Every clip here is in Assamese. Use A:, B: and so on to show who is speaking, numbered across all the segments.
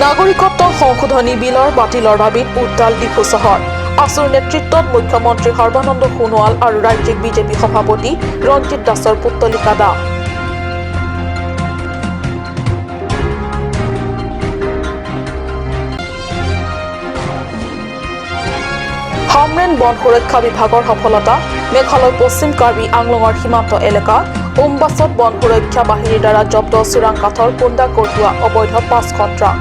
A: নাগৰিকত্ব সংশোধনী বিলৰ বাতিলৰ দাবীত উত্তাল ডিফু চহৰ আছুৰ নেতৃত্বত মুখ্যমন্ত্ৰী সৰ্বানন্দ সোণোৱাল আৰু ৰাজ্যিক বিজেপি সভাপতি ৰঞ্জিত দাসৰ পুত্তলিকা দাহ হামৰেন বন সুৰক্ষা বিভাগৰ সফলতা মেঘালয় পশ্চিম কাৰ্বি আংলঙৰ সীমান্ত এলেকা উমবাছত বন সুৰক্ষা বাহিনীৰ দ্বাৰা জব্দ চোৰাং কাঠৰ কুণ্ডা কঢ়িওৱা অবৈধ 5খন ট্ৰাক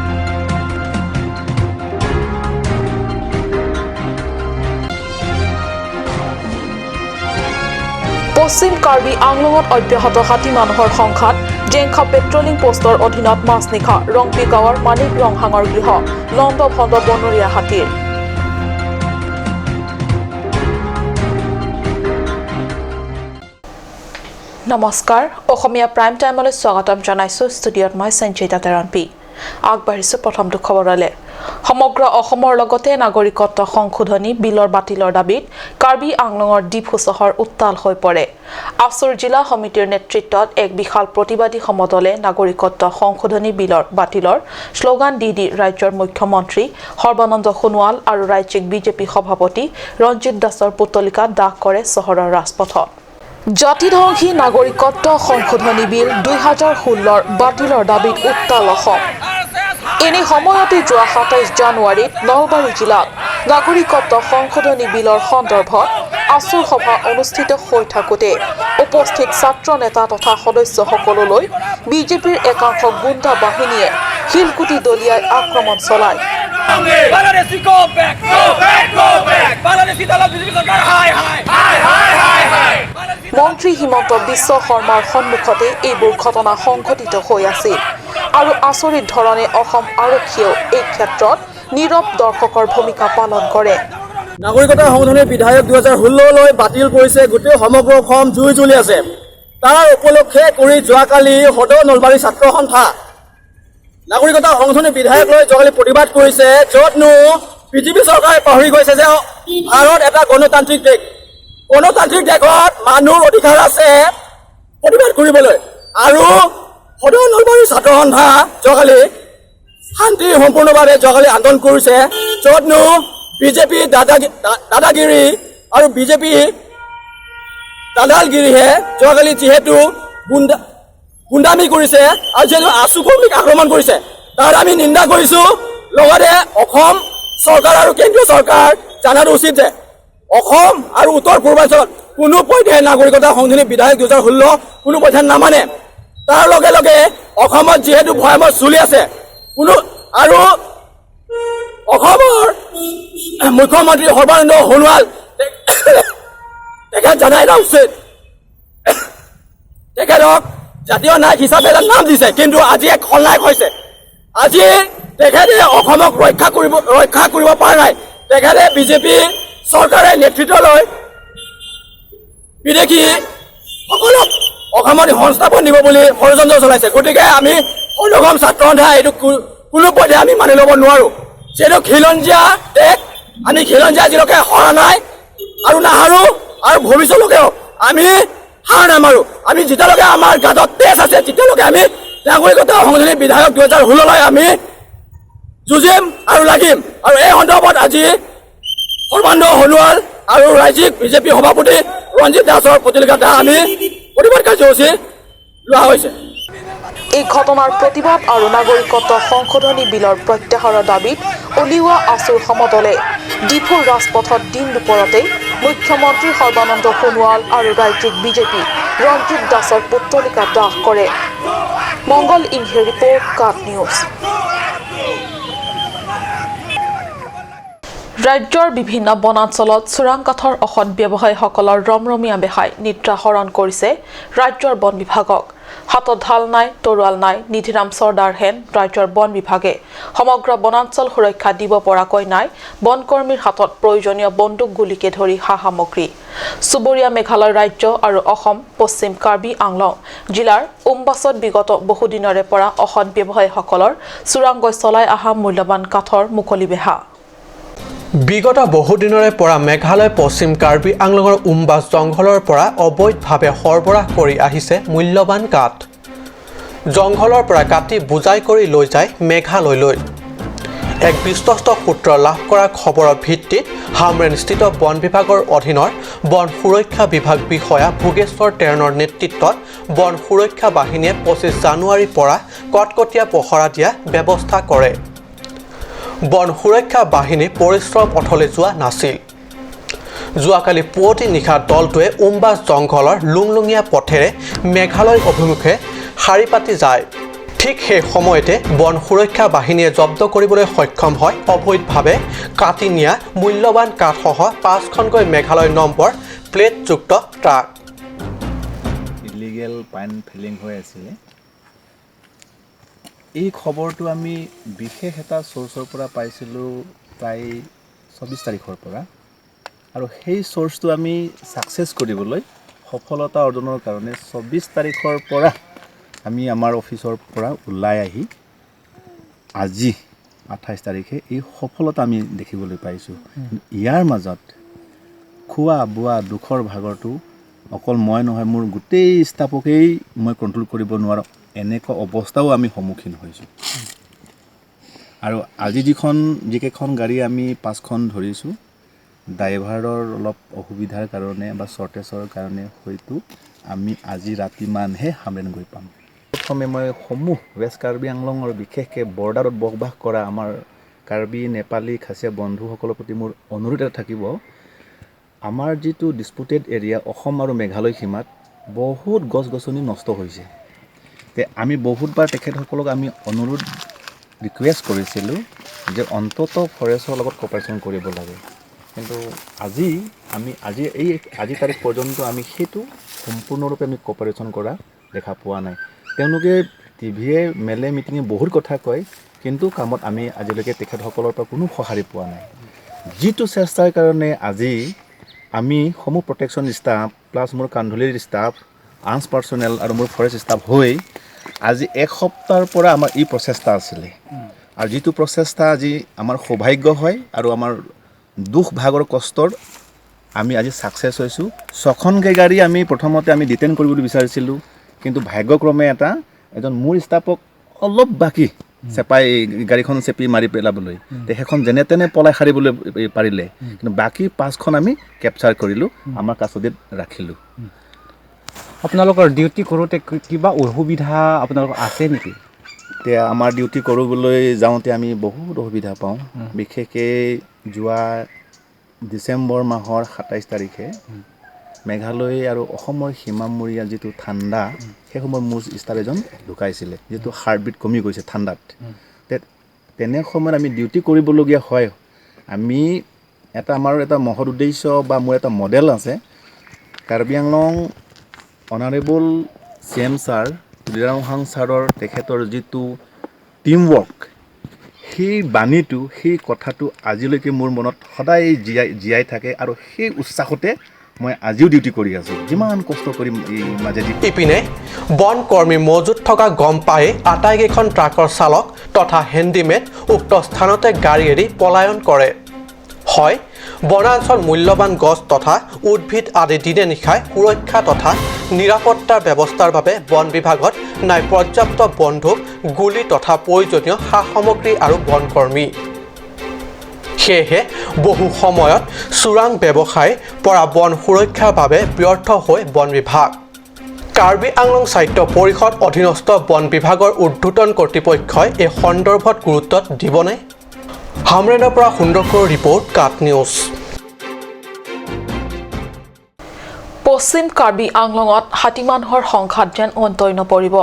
A: পশ্চিম কাৰ্বি আংলঙত অব্যাহত হাতী মানুহৰ সংঘাত জেংখা পেট্ৰলিং পোষ্টৰ অধীনত মাছনিশা ৰংপি গাঁৱৰ মানিক ৰংহাঙৰ গৃহ লণ্ড ভণ্ড বনৰীয়া হাতীৰ নমস্কাৰ অসমীয়া প্ৰাইম টাইমলৈ স্বাগতম জনাইছো ষ্টুডিঅ'ত মই সঞ্চিতা তেৰণপি আগবাঢ়িছো প্ৰথমটো খবৰলৈ সমগ্ৰ অসমৰ লগতে নাগৰিকত্ব সংশোধনী বিলৰ বাতিলৰ দাবীত কাৰ্বি আংলঙৰ ডিফু চহৰ উত্তাল হৈ পৰে আছুৰ জিলা সমিতিৰ নেতৃত্বত এক বিশাল প্ৰতিবাদী সমদলে নাগৰিকত্ব সংশোধনী বিলৰ বাতিলৰ শ্লোগান দি ৰাজ্যৰ মুখ্যমন্ত্ৰী সৰ্বানন্দ সোণোৱাল আৰু ৰাজ্যিক বিজেপি সভাপতি ৰঞ্জিত দাসৰ পুত্তলিকা দাহ কৰে চহৰৰ ৰাজপথত জাতিধ্বংসী নাগৰিকত্ব সংশোধনী বিল 2016ৰ বাতিলৰ দাবীত উত্তাল অসম এনে সময়তে যোৱা 27 জানুৱাৰীত নলবাৰী জিলাত নাগৰিকত্ব সংশোধনী বিলৰ সন্দৰ্ভত আছুৰ সভা অনুষ্ঠিত হৈ থাকোঁতে উপস্থিত ছাত্ৰ নেতা তথা সদস্যসকললৈ বিজেপিৰ একাংশ গুণ্ডা বাহিনীয়ে শিলগুটি দলিয়াই আক্ৰমণ চলায় মন্ত্ৰী হিমন্ত বিশ্ব শৰ্মাৰ সন্মুখতে এইবোৰ ঘটনা সংঘটিত হৈ আছিল আৰু আচৰিত ধৰণে অসম আৰক্ষীয়েও এই ক্ষেত্ৰত নীৰৱ দৰ্শকৰ ভূমিকা পালন কৰে
B: নাগৰিকত্ব সংশোধনী বিধেয়ক 2016লৈ বাতিল কৰিছে গোটেই সমগ্ৰ অসম জুই জ্বলি আছে তাৰ উপলক্ষে কৰি যোৱাকালি সদৌ নলবাৰী ছাত্ৰ সন্থা নাগৰিকত্ব সংশোধনী বিধেয়ক লৈ যোৱাকালি প্ৰতিবাদ কৰিছে য'তনো বিজেপি চৰকাৰে পাহৰি গৈছে যে ভাৰত এটা গণতান্ত্ৰিক দেশ দেশত মানুহৰ অধিকাৰ আছে প্ৰতিবাদ কৰিবলৈ আৰু সদৌ নলবাৰী ছাত্ৰ সন্থা যোৱাকালি শান্তি সম্পূৰ্ণভাৱে যোৱাকালি আন্দোলন কৰিছে য'তনো বিজেপি দাদাগিৰি আৰু বিজেপি দাদালগিৰিহে যোৱাকালি যিহেতু গুণ্ডামি কৰিছে আৰু যিহেতু আছু কৰ্মীক আক্ৰমণ কৰিছে তাৰ আমি নিন্দা কৰিছোঁ লগতে অসম চৰকাৰ আৰু কেন্দ্ৰীয় চৰকাৰ জনাটো উচিত যে অসম আৰু উত্তৰ পূৰ্বাঞ্চলত কোনো পধ্যে নাগৰিকত্ব সংশোধনী বিধেয়ক 2016 কোনো পধ্যে নামানে তাৰ লগে লগে অসমত যিহেতু ভয়াৱহ চলি আছে কোনো আৰু অসমৰ মুখ্যমন্ত্ৰী সৰ্বানন্দ সোণোৱাল তেখেত জনাই দিয়া উচিত তেখেতক জাতীয় নায়ক হিচাপে এটা নাম দিছে কিন্তু আজি এক খলনায়ক হৈছে আজি তেখেতে অসমক ৰক্ষা কৰিব পৰা নাই তেখেতে বিজেপি চৰকাৰে নেতৃত্ব লৈ বিদেশী সকলক অসমত সংস্থাপন দিব বুলি ষড়যন্ত্ৰ চলাইছে গতিকে আমি অসম ছাত্ৰ সন্থা এইটো কোনো পধ্যে আমি মানি ল'ব নোৱাৰোঁ যিহেতু খিলঞ্জীয়া দেশ আমি খিলঞ্জীয়া আজিলৈকে হৰা নাই আৰু নাহাৰো আৰু ভৱিষ্যতলৈকেও আমি হাৰ নামাৰোঁ আমি যেতিয়ালৈকে আমাৰ গাঁতত তেজ আছে তেতিয়ালৈকে আমি নাগৰিকত্ব সংশোধনী বিধেয়ক 2016লৈ আমি যুঁজিম আৰু লাগিম আৰু এই সন্দৰ্ভত আজি সৰ্বানন্দ সোণোৱাল আৰু ৰাজ্যিক বিজেপি সভাপতি ৰঞ্জিত দাসৰ পুতলিকা দাহ আমি প্ৰতিবাদ কাৰ্যসূচী লোৱা হৈছে
A: এই ঘটনাৰ প্ৰতিবাদ আৰু নাগৰিকত্ব সংশোধনী বিলৰ প্ৰত্যাহাৰৰ দাবীত উলিওৱা আছুৰ সমদলে ডিফুৰ ৰাজপথত দিন দুপৰতেই মুখ্যমন্ত্ৰী সৰ্বানন্দ সোণোৱাল আৰু ৰাজ্যিক বিজেপি ৰঞ্জিত দাসৰ পুত্তলিকা দাহ কৰে মংগল ইংহে ৰিপৰ্ট কাট নিউজ ৰাজ্যৰ বিভিন্ন বনাঞ্চলত চোৰাং কাঠৰ অসৎ ব্যৱসায়ীসকলৰ ৰমৰমীয়া বেহাই নিদ্ৰা হৰণ কৰিছে ৰাজ্যৰ বন বিভাগক হাতত ঢাল নাই তৰোৱাল নাই নিধিৰাম চৰ্দাৰ হেন ৰাজ্যৰ বন বিভাগে সমগ্ৰ বনাঞ্চল সুৰক্ষা দিব পৰাকৈ নাই বনকৰ্মীৰ হাতত প্ৰয়োজনীয় বন্দুক গুলিকে ধৰি সামগ্ৰী চুবুৰীয়া মেঘালয় ৰাজ্য আৰু অসম পশ্চিম কাৰ্বি আংলং জিলাৰ উমবাছত বিগত বহুদিনৰে পৰা অসৎ ব্যৱসায়ীসকলৰ চোৰাংকৈ চলাই অহা মূল্যৱান কাঠৰ মুকলি বেহা
C: বিগত বহুদিনৰে পৰা মেঘালয় পশ্চিম কাৰ্বি আংলঙৰ উমবাছ জংঘলৰ পৰা অবৈধভাৱে সৰবৰাহ কৰি আহিছে মূল্যৱান কাঠ জংঘলৰ পৰা কাটি বুজাই কৰি লৈ যায় মেঘালয়লৈ এক বিশ্বস্ত সূত্ৰ লাভ কৰা খবৰৰ ভিত্তিত হামৰেনস্থিত বন বিভাগৰ অধীনৰ বন সুৰক্ষা বিভাগ বিষয়া ভোগেশ্বৰ তেৰণৰ নেতৃত্বত বন সুৰক্ষা বাহিনীয়ে 25 জানুৱাৰীৰ পৰা কটকটীয়া পহৰা দিয়া ব্যৱস্থা কৰে। বন সুৰক্ষা বাহিনী পৰিশ্ৰম পথলৈ যোৱা নাছিল। যোৱাকালি পুৱতি নিশা দলটোৱে উমবাছ জংঘলৰ লুংলুঙীয়া পথেৰে মেঘালয় অভিমুখে শাৰী পাতি যায়। ঠিক সেই সময়তে বন সুৰক্ষা বাহিনীয়ে জব্দ কৰিবলৈ সক্ষম হয় অবৈধভাৱে কাটি নিয়া মূল্যৱান কাঠসহ 5খনকৈ মেঘালয় নম্বৰ প্লেটযুক্ত ট্ৰাক।
D: ইলিগেল পাইন ফেলিং হৈ আছিলে। এই খবৰটো আমি বিশেষ এটা চ'ৰ্চৰ পৰা পাইছিলোঁ প্ৰায় 24 তাৰিখৰ পৰা, আৰু সেই চ'ৰ্চটো আমি ছাকচেছ কৰিবলৈ সফলতা অৰ্জনৰ কাৰণে 24 তাৰিখৰ পৰা আমি আমাৰ অফিচৰ পৰা ওলাই আহি আজি 28 তাৰিখে এই সফলতা আমি দেখিবলৈ পাইছোঁ। ইয়াৰ মাজত খোৱা বোৱা দুখৰ ভাগৰটো অকল মই নহয়, মোৰ গোটেই ষ্টাফকেই মই কণ্ট্ৰল কৰিব নোৱাৰোঁ, এনেকুৱা অৱস্থাও আমি সন্মুখীন হৈছোঁ। আৰু আজি যিকেইখন গাড়ী আমি 5খন ধৰিছোঁ, ড্ৰাইভাৰৰ অলপ অসুবিধাৰ কাৰণে বা শ্বৰ্টেজৰ কাৰণে হয়তো আমি আজি ৰাতিমানহে হামৰেন গৈ পাম। প্ৰথমে মই ৱেষ্ট কাৰ্বি আংলঙৰ বিশেষকৈ বৰ্ডাৰত বসবাস কৰা আমাৰ কাৰ্বি, নেপালী, খাচীয়া বন্ধুসকলৰ প্ৰতি মোৰ অনুৰোধ এটা থাকিব। আমাৰ যিটো ডিছপুটেড এৰিয়া অসম আৰু মেঘালয় সীমাত বহুত গছ গছনি নষ্ট হৈছে। আমি বহুতবাৰ তেখেতসকলক আমি অনুৰোধ ৰিকুৱেষ্ট কৰিছিলোঁ যে অন্তত ফৰেষ্টৰ লগত কপাৰেশ্যন কৰিব লাগে, কিন্তু আজি তাৰিখ পৰ্যন্ত আমি সেইটো সম্পূৰ্ণৰূপে আমি কপাৰেশ্যন কৰা দেখা পোৱা নাই। তেওঁলোকে টিভিয়ে মেলে মিটিঙে বহুত কথা কয়, কিন্তু কামত আমি আজিলৈকে তেখেতসকলৰ পৰা কোনো সঁহাৰি পোৱা নাই। যিটো চেষ্টাৰ কাৰণে আজি আমি সমূহ প্ৰটেকশ্যন ষ্টাফ প্লাছ মোৰ কান্ধুলিৰ ষ্টাফ, আৰ্মছ পাৰ্চনেল আৰু মোৰ ফৰেষ্ট ষ্টাফ হৈ আজি 1 সপ্তাহৰ পৰা আমাৰ এই প্ৰচেষ্টা আছিলে, আৰু যিটো প্ৰচেষ্টা আজি আমাৰ সৌভাগ্য হয় আৰু আমাৰ দুখ ভাগৰ কষ্টৰ আমি আজি ছাকচেছ হৈছোঁ। 6খনকৈ গাড়ী আমি প্ৰথমতে আমি ডিটেইন কৰিবলৈ বিচাৰিছিলোঁ, কিন্তু ভাগ্যক্ৰমে এজন মোৰ ষ্টাফক অলপ বাকী গাড়ীখন চেপি মাৰি পেলাবলৈ, সেইখন যেনে তেনে পলাই সাৰিবলৈ পাৰিলে, কিন্তু বাকী 5খন আমি কেপচাৰ কৰিলোঁ, আমাৰ কাষ্টডিত ৰাখিলোঁ।
E: আপোনালোকৰ ডিউটি কৰোঁতে কিবা অসুবিধা আপোনালোকৰ আছে নেকি?
D: এতিয়া আমাৰ ডিউটি কৰিবলৈ যাওঁতে আমি বহুত অসুবিধা পাওঁ। বিশেষকৈ যোৱা ডিচেম্বৰ মাহৰ 27 তাৰিখে মেঘালয় আৰু অসমৰ সীমামূৰীয়া যিটো ঠাণ্ডা, সেই সময়ত মোৰ ষ্টাফ এজন ঢুকাইছিলে, যিটো হাৰ্টবিট কমি গৈছে ঠাণ্ডাত। তেনে সময়ত আমি ডিউটি কৰিবলগীয়া হয়। আমাৰ এটা মহৎ উদ্দেশ্য বা মোৰ এটা মডেল আছে, Karbi Anglong honourable CM sir লিৰাংহাং ছাৰৰ তেখেতৰ যিটো টিমৱৰ্ক, সেই বাণীটো, সেই কথাটো আজিলৈকে মোৰ মনত সদায় জীয়াই থাকে, আৰু সেই উৎসাহতে মই আজিও ডিউটি কৰি আছোঁ, যিমান কষ্ট কৰিম এই মাজেদি।
C: ইপিনে বন কৰ্মী মজুত থকা গম পাই আটাইকেইখন ট্ৰাকৰ চালক তথা হেণ্ডিমেন উক্ত স্থানতে গাড়ী এৰি পলায়ন কৰে। হয়, বনাঞ্চল মূল্যৱান গছ তথা উদ্ভিদ আদি দিনে নিশাই সুৰক্ষা তথা নিৰাপত্তাৰ ব্যৱস্থাৰ বাবে বন বিভাগত নাই পৰ্যাপ্ত বন্দুক, গুলী তথা প্ৰয়োজনীয় সা সামগ্ৰী আৰু বনকৰ্মী। সেয়েহে বহু সময়ত চোৰাং ব্যৱসায় পৰা বন সুৰক্ষাৰ বাবে ব্যৰ্থ হৈ বন বিভাগ। কাৰ্বি আংলং স্বায়ত্ব পৰিষদ অধীনস্থ বন বিভাগৰ ঊৰ্ধ্বতন কৰ্তৃপক্ষই এই সন্দৰ্ভত গুৰুত্ব দিবনে? হামৰেনৰ পৰা সুন্দৰকৰ ৰিপৰ্ট, কাট নিউজ।
A: পশ্চিম কাৰ্বি আংলঙত হাতী মানুহৰ সংঘাত যেন অন্তই নপৰিব।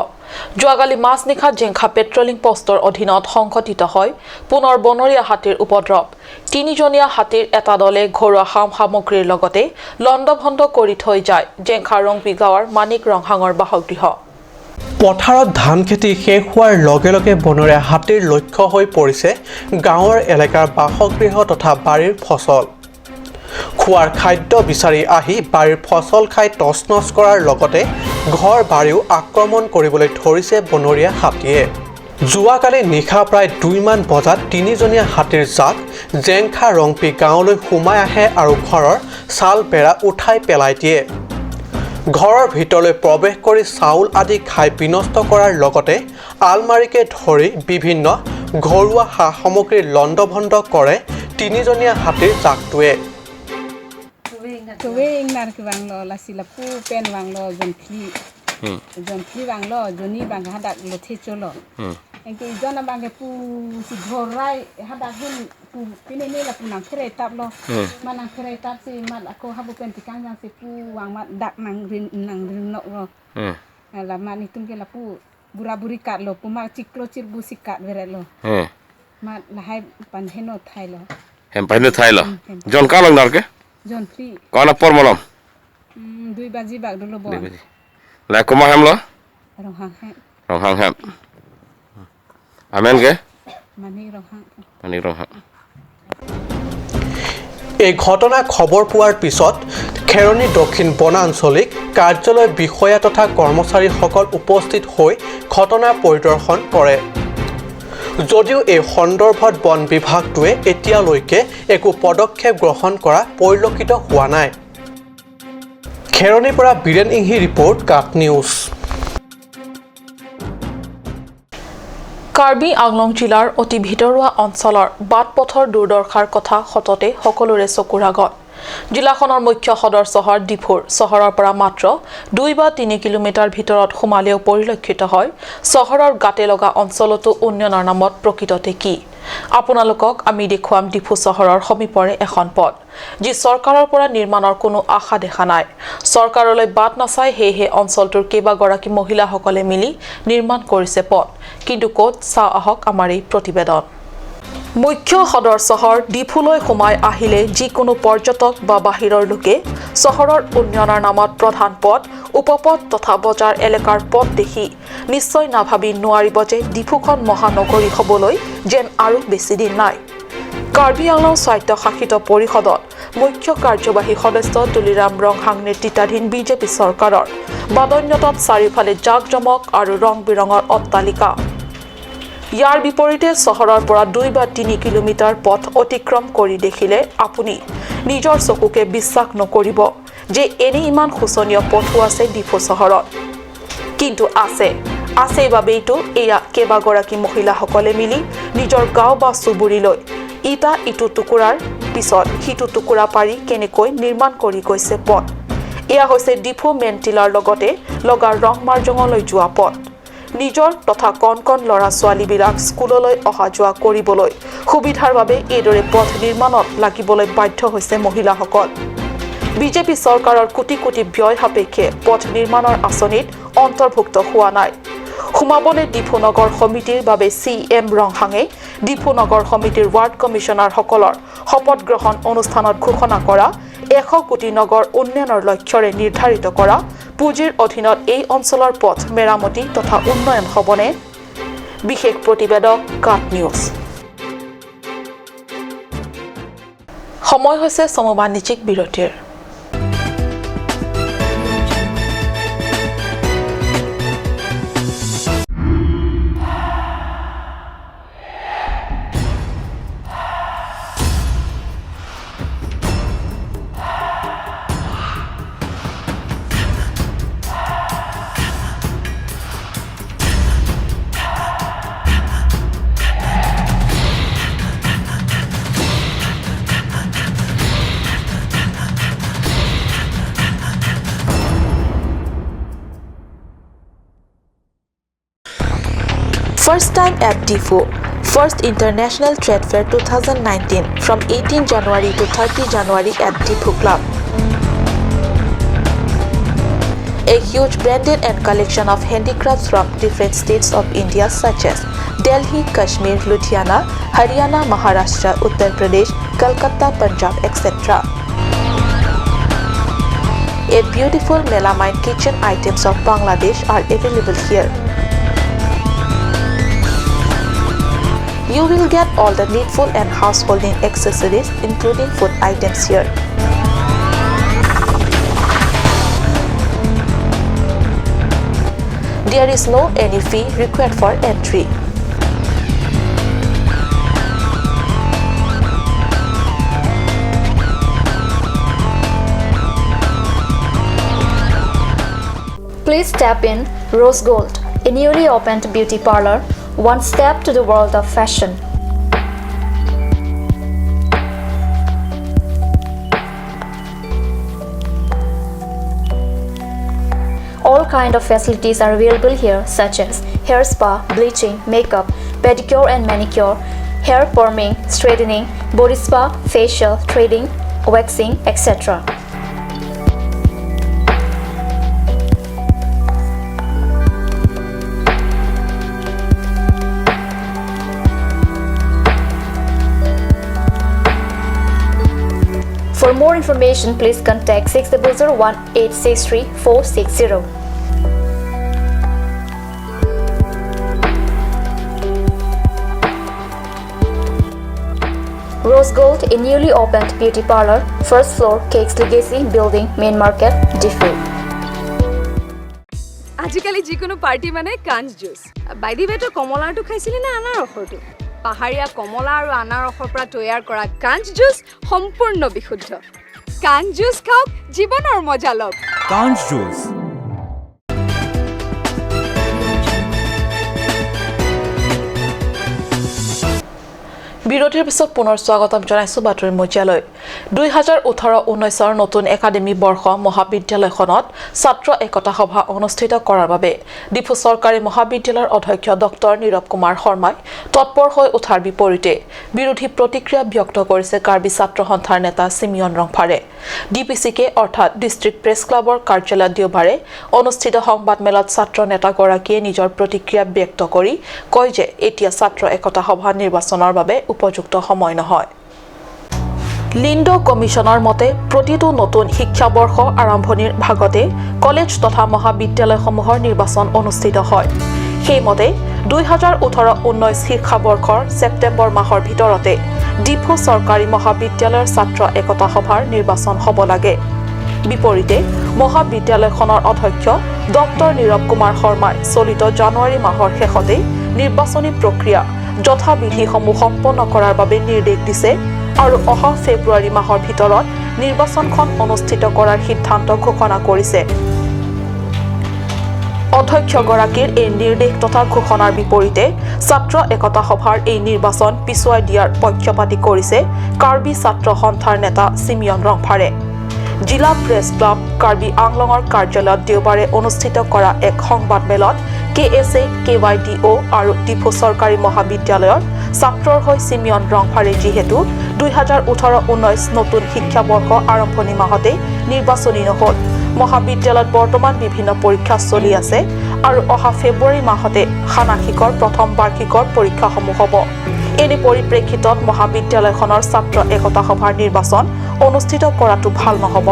A: যোৱাকালি মাজনিশা জেংখা পেট্ৰলিং পষ্টৰ অধীনত সংঘটিত হয় পুনৰ বনৰীয়া হাতীৰ উপদ্ৰৱ। 3জনীয়া হাতীৰ এটা দলে ঘৰুৱা সামগ্ৰীৰ লগতে লণ্ডভণ্ড কৰি থৈ যায় জেংখা ৰংপি গাঁৱৰ মানিক ৰংহাঙৰ বাসগৃহ।
C: পথাৰত ধান খেতি শেষ হোৱাৰ লগে লগে বনৰীয়া হাতীৰ লক্ষ্য হৈ পৰিছে গাঁৱৰ এলেকাৰ বাসগৃহ তথা বাৰীৰ ফচল। খোৱাৰ খাদ্য বিচাৰি আহি বাৰীৰ ফচল খাই তছনছ কৰাৰ লগতে ঘৰ বাৰীও আক্ৰমণ কৰিবলৈ ধৰিছে বনৰীয়া হাতীয়ে। যোৱাকালি নিশা প্ৰায় 2মান বজাত 3জনীয়া হাতীৰ জাক জেংখা ৰংপি গাঁৱলৈ সোমাই আহে আৰু ঘৰৰ চাল বেৰা উঠাই পেলাই দিয়ে। ঘৰৰ ভিতৰলৈ প্ৰৱেশ কৰি চাউল আদি খাই বিনষ্ট কৰাৰ লগতে আলমাৰীকে ধৰি বিভিন্ন ঘৰুৱা সা সামগ্ৰীৰ লণ্ডভণ্ড কৰে তিনিজনীয়া হাতীৰ জাকটোৱে
F: Kewing nar ke banglo la silapu pen banglo jonfli banglo joni bang hadak lo thecholo engke jona bang pu si ghorai hadak hun pu pine ne la pu nang khere tap lo manang khere tap si mat ako habu pen tikang yang si pu wang mat dak nang rin no lo la mani tungke la pu buraburi kat lo pu ma ciklo cirbu sikat bere lo mat la hai pan heno thai lo
G: hem painu thai lo jon ka long nar ke
F: jonfli
G: kona por molom
F: 2 baji bag dulu bon
G: la kuma hem lo
F: rong hang
G: hem amen ke
F: mani rong hang
C: এই ঘটনা খবৰ পোৱাৰ পিছত খেৰণী দক্ষিণ বনাঞ্চলিক কাৰ্যালয় বিষয়া তথা কৰ্মচাৰীসকল উপস্থিত হৈ ঘটনা পৰিদৰ্শন কৰে যদিও এই সন্দৰ্ভত বন বিভাগটোৱে এতিয়ালৈকে একো পদক্ষেপ গ্ৰহণ কৰা পৰিলক্ষিত হোৱা নাই খেৰণীৰ পৰা বীৰেন ইংহি ৰিপৰ্ট কাট নিউজ
A: কাৰ্বি আংলং জিলাৰ অতি ভিতৰুৱা অঞ্চলৰ বাট পথৰ দুৰ্দশাৰ কথা সততে সকলোৰে চকুৰ আগত জিলাখনৰ মুখ্য সদৰ চহৰ ডিফুৰ চহৰৰ পৰা মাত্ৰ 2 বা 3 কিলোমিটাৰ ভিতৰত সোমালেও পৰিলক্ষিত হয় চহৰৰ গাতে লগা অঞ্চলতো উন্নয়নৰ নামত প্ৰকৃততে কি আপোনালোকক আমি দেখুৱাম ডিফু চহৰৰ সমীপৰে এখন পথ যি চৰকাৰৰ পৰা নিৰ্মাণৰ কোনো আশা দেখা নাই চৰকাৰলৈ বাট নাচাই হেহে অঞ্চলটোৰ কেইবাগৰাকী মহিলাসকলে মিলি নিৰ্মাণ কৰিছে পথ কিন্তু কোট চাও আহক আমাৰ এই প্ৰতিবেদন মুখ্য সদৰ চহৰ ডিফুলৈ সোমাই আহিলে যিকোনো পৰ্যটক বা বাহিৰৰ লোকে চহৰৰ উন্নয়নৰ নামত প্ৰধান পথ উপপথ তথা বজাৰ এলেকাৰ পথ দেখি নিশ্চয় নাভাবি নোৱাৰিব যে ডিফুখন মহানগৰী হ'বলৈ যেন আৰু বেছি দিন নাই কাৰ্বি আংলং স্বায়ত্তশাসিত পৰিষদত মুখ্য কাৰ্যবাহী সদস্য তুলিৰাম ৰংহাং নেতৃত্বাধীন বিজেপি চৰকাৰৰ বাদন্যতাত চাৰিওফালে জাকজমক আৰু ৰং বিৰঙৰ অট্টালিকা ইয়াৰ বিপৰীতে চহৰৰ পৰা 2 বা 3 কিলোমিটাৰ পথ অতিক্ৰম কৰি দেখিলে আপুনি নিজৰ চকুকে বিশ্বাস নকৰিব যে এনে ইমান শোচনীয় পথো আছে ডিফু চহৰত কিন্তু আছে বাবেইতো এয়া কেইবাগৰাকী মহিলাসকলে মিলি নিজৰ গাঁও বা চুবুৰীলৈ ইটা ইটো টুকুৰাৰ পিছত হিটো টুকুৰা পাৰি কেনেকৈ নিৰ্মাণ কৰি গৈছে পথ এয়া হৈছে ডিফু মেণ্টিলাৰ লগতে লগা ৰং মাৰ্জঙলৈ যোৱা পথ নিজৰ তথা কণ লৰা ছোৱালীবিলাক স্কুললৈ অহা যোৱা কৰিবলৈ সুবিধাৰ বাবে এইদৰে পথ নিৰ্মাণত লাগিবলৈ বাধ্য হৈছে মহিলাসকল বিজেপি চৰকাৰৰ কোটি কোটি ব্যয় সাপেক্ষে পথ নিৰ্মাণৰ আঁচনিত অন্তৰ্ভুক্ত হোৱা নাই সোমাবলৈ ডিফু নগৰ সমিতিৰ বাবে CM ৰংহাঙে ডিফু নগৰ সমিতিৰ ৱাৰ্ড কমিছনাৰসকলৰ শপত গ্ৰহণ অনুষ্ঠানত ঘোষণা কৰা 100 কোটি নগৰ উন্নয়নৰ লক্ষ্যৰে নিৰ্ধাৰিত কৰা পুঁজিৰ অধীনত এই অঞ্চলৰ পথ মেৰামতি তথা উন্নয়ন হ'বনে বিশেষ প্ৰতিবেদক কাট নিউজ সময় হৈছে সমবাণিজ্যিক বিৰতিৰ First time at DIFU, First International Trade Fair 2019 from 18 January to 30 January at DIFU Club. A huge branded and collection of handicrafts from different states of India such as Delhi, Kashmir, Ludhiana, Haryana, Maharashtra, Uttar Pradesh, Kolkata, Punjab, etc. A beautiful melamine kitchen items of Bangladesh are available here. You will get all the needful and householding accessories including food items here. There is no any fee required for entry.
H: Please tap in Rose Gold, a newly opened beauty parlor one step to the world of fashion. All kind of facilities are available here, such as hair spa, bleaching, makeup, pedicure and manicure, hair perming, straightening, body spa, facial, threading, waxing, etc. For more information, please contact 6001863460. Rose Gold, a newly opened beauty parlor, first floor, Cakes Legacy Building, Main Market, Diffu.
I: আজিকালি যিকোনো পাৰ্টি মানে কাঞ্জ জুচ বাইদি বেটো কমলাটো খাইছিলি না আনাৰসৰটো পাহাৰীয়া কমলা আৰু আনাৰসৰ পৰা তৈয়াৰ কৰা কাঞ্জ জুচ সম্পূৰ্ণ বিশুদ্ধ কাঞ্জ জুচ খাওক জীৱনৰ মজা লওক
J: কাঞ্জ জুচ
A: বিৰতিৰ পিছত পুনৰ স্বাগতম জনাইছো বাতৰি মজিয়ালৈ 2018-19 নতুন একাডেমী বৰ্ষ মহাবিদ্যালয়খনত ছাত্ৰ একতা সভা অনুষ্ঠিত কৰাৰ বাবে ডিফু চৰকাৰী মহাবিদ্যালয়ৰ অধ্যক্ষ ডক্টৰ নীৰৱ কুমাৰ শৰ্মাই তৎপৰ হৈ উঠাৰ বিপৰীতে বিৰোধী প্ৰতিক্ৰিয়া ব্যক্ত কৰিছে কাৰ্বি ছাত্ৰ সন্থাৰ নেতা সিমিয়ন ৰংফাৰে ডিপিচিকে অৰ্থাৎ ডিষ্ট্ৰিক্ট প্ৰেছ ক্লাবৰ কাৰ্যালয়ত দেওবাৰে অনুষ্ঠিত সংবাদ মেলত ছাত্ৰ নেতাগৰাকীয়ে নিজৰ প্ৰতিক্ৰিয়া ব্যক্ত কৰি কয় যে এতিয়া ছাত্ৰ একতা সভা নিৰ্বাচনৰ বাবে উপযুক্ত সময় নহয় লিন্ডো কমিশনৰ মতে প্ৰতিটো নতুন শিক্ষাবৰ্ষ আৰম্ভণিৰ ভাগতে কলেজ তথা মহাবিদ্যালয়সমূহৰ নিৰ্বাচন অনুষ্ঠিত হয় সেইমতে 2018-19 শিক্ষাবৰ্ষৰ ছেপ্টেম্বৰ মাহৰ ভিতৰতে ডিফু চৰকাৰী মহাবিদ্যালয়ৰ ছাত্ৰ একতা সভাৰ নিৰ্বাচন হ'ব লাগে বিপৰীতে মহাবিদ্যালয়খনৰ অধ্যক্ষ ডক্টৰ নীৰৱ কুমাৰ শৰ্মাই চলিত জানুৱাৰী মাহৰ শেষতে নিৰ্বাচনী প্ৰক্ৰিয়া যথাবিধিসমূহ সম্পন্ন কৰাৰ বাবে নিৰ্দেশ দিছে আৰু অহা ফেব্ৰুৱাৰী মাহৰ ভিতৰত নিৰ্বাচনখন অনুষ্ঠিত কৰাৰ সিদ্ধান্ত ঘোষণা কৰিছে অধ্যক্ষগৰাকীৰ এই নিৰ্দেশ তথা ঘোষণাৰ বিপৰীতে ছাত্ৰ একতা সভাৰ এই নিৰ্বাচন পিছুৱাই দিয়াৰ পক্ষপাতী কৰিছে কাৰ্বি ছাত্ৰ সন্থাৰ নেতা সিমিয়ন ৰংফাৰে জিলা প্ৰেছ ক্লাব কাৰ্বি আংলঙৰ কাৰ্যালয়ত দেওবাৰে অনুষ্ঠিত কৰা এক সংবাদ মেলত কেএছএ কেৱাইডিঅ আৰু ডিফু চৰকাৰী মহাবিদ্যালয়ৰ ছাত্ৰৰ হৈ সিমিয়ন ৰংফাৰে যিহেতু 2018-19 নতুন শিক্ষাবৰ্ষ আৰম্ভণি মাহতে নিৰ্বাচনী নহল মহাবিদ্যালয়ত বৰ্তমান বিভিন্ন পৰীক্ষা চলি আছে আৰু অহা ফেব্ৰুৱাৰী মাহতে ষাণাশিকৰ প্ৰথম বাৰ্ষিকৰ পৰীক্ষাসমূহ হ'ব এনে পৰিপ্ৰেক্ষিতত মহাবিদ্যালয়খনৰ ছাত্ৰ একতা সভাৰ নিৰ্বাচন অনুষ্ঠিত কৰাটো ভাল নহ'ব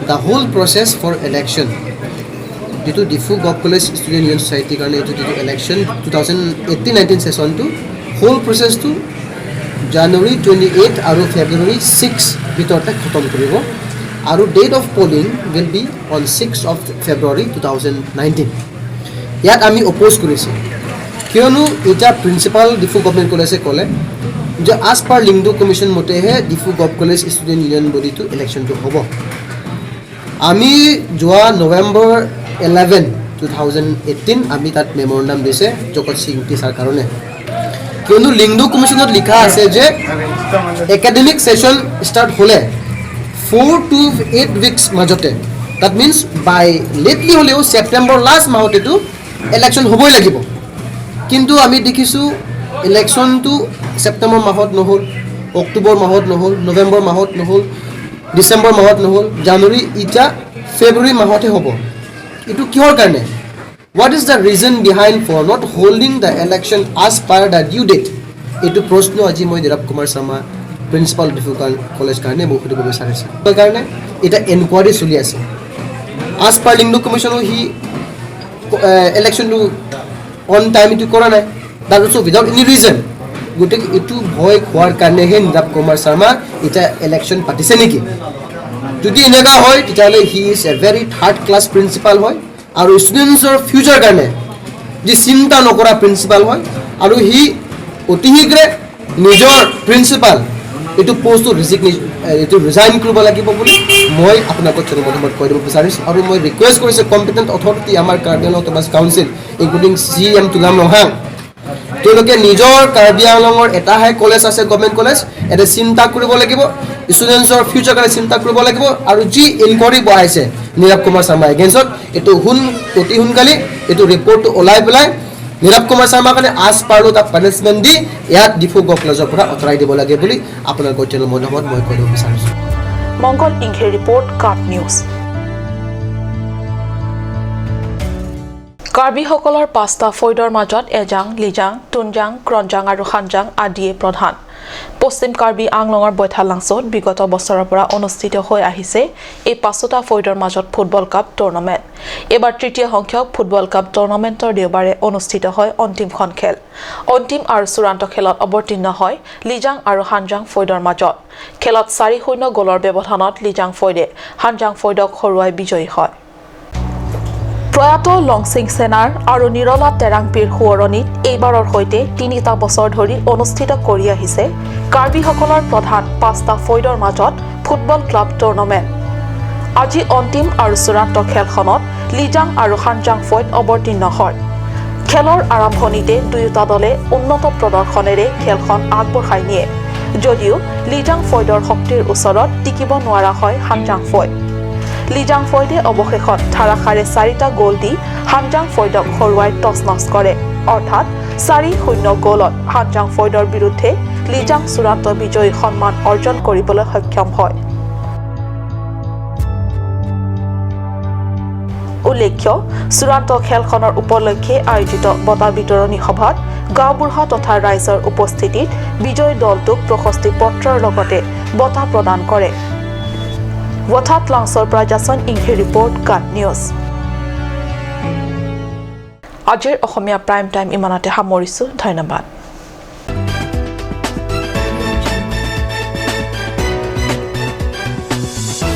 K: The whole process for election যেটো Diphu gov college student union ছ'চাইটিৰ কাৰণে এইটো যিটো ইলেকশ্যন 2018-19 ছেশ্যনটো হোল প্ৰচেছটো জানুৱাৰী 28 আৰু ফেব্ৰুৱাৰী 6 ভিতৰতে খতম কৰিব আৰু date of polling will be on 6 of February 2019 ইয়াত আমি অপ'জ কৰিছোঁ কিয়নো এটা প্ৰিন্সিপাল ডিফু গভৰ্ণমেণ্ট কলেজে ক'লে যে আজ পাৰ লিংডো কমিশ্যন মতেহে Diphu gov college student union বডিটো ইলেকশ্যনটো হ'ব আমি যোৱা নৱেম্বৰ 11, 2018 আমি তাত মেমৰেণ্ডাম দিছে জগত সিং টিচাৰ কাৰণে কিয়নো লিংডো কমিশ্যনত লিখা আছে যে একাডেমিক সেশন ষ্টাৰ্ট হ'লে 4 to 8 weeks মাজতে that means by lately হ'লেও ছেপ্টেম্বৰ লাষ্ট মাহতেটো ইলেকশ্যন হ'বই লাগিব কিন্তু আমি দেখিছোঁ ইলেকশ্যনটো ছেপ্টেম্বৰ মাহত নহ'ল অক্টোবৰ মাহত নহ'ল নৱেম্বৰ মাহত নহ'ল ডিচেম্বৰ মাহত নহ'ল জানুৱাৰী এতিয়া ফেব্ৰুৱাৰী মাহতে হ'ব এইটো কিহৰ কাৰণে what is the reason behind for not holding the election as per the due date এইটো প্ৰশ্ন আজি মই নীৰৱ কুমাৰ শৰ্মা প্ৰিন্সিপাল ডিফু কলেজ কাৰণে মোক সুধিব বিচাৰিছোঁ কাৰণে এটা এনকুৱাৰী চলি আছে as per লিংডো কমিশ্যনো হি ইলেকশ্যনটো অন টাইম এইটো কৰা নাই that also without any reason গতিকে এইটো ভয় খোৱাৰ কাৰণেহে নীৰৱ কুমাৰ শৰ্মা এটা ইলেকশ্যন পাতিছে নেকি যদি এনেকুৱা হয় তেতিয়াহ'লে he is a very third class principal হয় আৰু ষ্টুডেণ্টছৰ ফিউচাৰ কাৰণে যি চিন্তা নকৰা প্ৰিন্সিপাল হয় আৰু হি অতি শীঘ্ৰে নিজৰ প্ৰিন্সিপাল এইটো পষ্টটো ৰিজাইন কৰিব লাগিব বুলি মই আপোনালোকক জনমত কৈ দিব বিচাৰিছোঁ আৰু মই ৰিকুৱেষ্ট কৰিছোঁ কম্পিটেণ্ট অথৰিটি আমাৰ Karbi Anglong autonomous council including CM তুলাম নহাং তেওঁলোকে নিজৰ কাৰ্বি আংলঙৰ এটাহে কলেজ আছে গভৰ্ণমেণ্ট কলেজ এটা চিন্তা কৰিব লাগিব ষ্টুডেণ্টছৰ ফিউচাৰ কাৰণে চিন্তা কৰিব লাগিব আৰু যি ইনকুৱাৰী বহাইছে নীৰৱ কুমাৰ শৰ্মা এগেইনষ্টত এইটো অতি সোনকালে এইটো ৰিপৰ্টটো ওলাই পেলাই নীৰৱ কুমাৰ শৰ্মাৰ কাৰণে আজ পাৰলো তাক পানিছমেণ্ট দি ইয়াত ডিফুগড় কলেজৰ পৰা আঁতৰাই দিব লাগে বুলি আপোনালোকৰ চেনেল মাধ্যমত মই কৈ দিব বিচাৰিছোঁ
A: মংগল ইংঘে ৰিপৰ্ট কাট নিউজ কাৰ্বিসকলৰ 5টা ফৈদৰ মাজত এজাং লিজাং তুনজাং ক্ৰঞ্জাং আৰু হানজাং আদিয়ে প্ৰধান পশ্চিম কাৰ্বি আংলঙৰ বৈঠালাংছত বিগত বছৰৰ পৰা অনুষ্ঠিত হৈ আহিছে এই 5টা ফৈদৰ মাজত ফুটবল কাপ টুৰ্ণামেণ্ট এবাৰ তৃতীয় সংখ্যক ফুটবল কাপ টুৰ্ণামেণ্টৰ দেওবাৰে অনুষ্ঠিত হয় অন্তিমখন খেল অন্তিম আৰু চূড়ান্ত খেলত অৱতীৰ্ণ হয় লিজাং আৰু হানজাং ফৈদৰ মাজত খেলত 4-0 গলৰ ব্যৱধানত লিজাং ফৈদে হানজাং ফৈদক হৰুৱাই বিজয়ী হয় প্ৰয়াত লংচিং সেনাৰ আৰু নিৰলা তেৰাংপীৰ সোঁৱৰণিত এইবাৰৰ সৈতে 3টা বছৰ ধৰি অনুষ্ঠিত কৰি আহিছে কাৰ্বিসকলৰ প্ৰধান 5টা ফৈদৰ মাজত ফুটবল ক্লাব টুৰ্ণামেণ্ট আজি অন্তিম আৰু চূড়ান্ত খেলখনত লিজাং আৰু হানজাং ফৈদ অৱতীৰ্ণ হয় খেলৰ আৰম্ভণিতে দুয়োটা দলে উন্নত প্ৰদৰ্শনেৰে খেলখন আগবঢ়াই নিয়ে যদিও লিজাং ফৈদৰ শক্তিৰ ওচৰত টিকিব নোৱাৰা হয় হানজাং ফৈদ লিজাং ফৈদে অৱশেষত ধাৰাসাৰে 4টা গ'ল দি হানজাং ফৈদক হৰুৱাই টছ-নছ কৰে অৰ্থাৎ 4-0 গ'লত হানজাং ফৈদৰ বিৰুদ্ধে লিজাং চূড়ান্ত বিজয়ী সন্মান অৰ্জন কৰিবলৈ সক্ষম হয় উল্লেখ্য চূড়ান্ত খেলখনৰ উপলক্ষে আয়োজিত বঁটা বিতৰণী সভাত গাঁওবুঢ়া তথা ৰাইজৰ উপস্থিতিত বিজয়ী দলটোক প্ৰশস্তি পত্ৰৰ লগতে বঁটা প্ৰদান কৰে Watatlangsor Prajason Inghe Report Cut News. Ajir Ohomia Prime Time Imanate Hamorisu, ধন্যবাদ।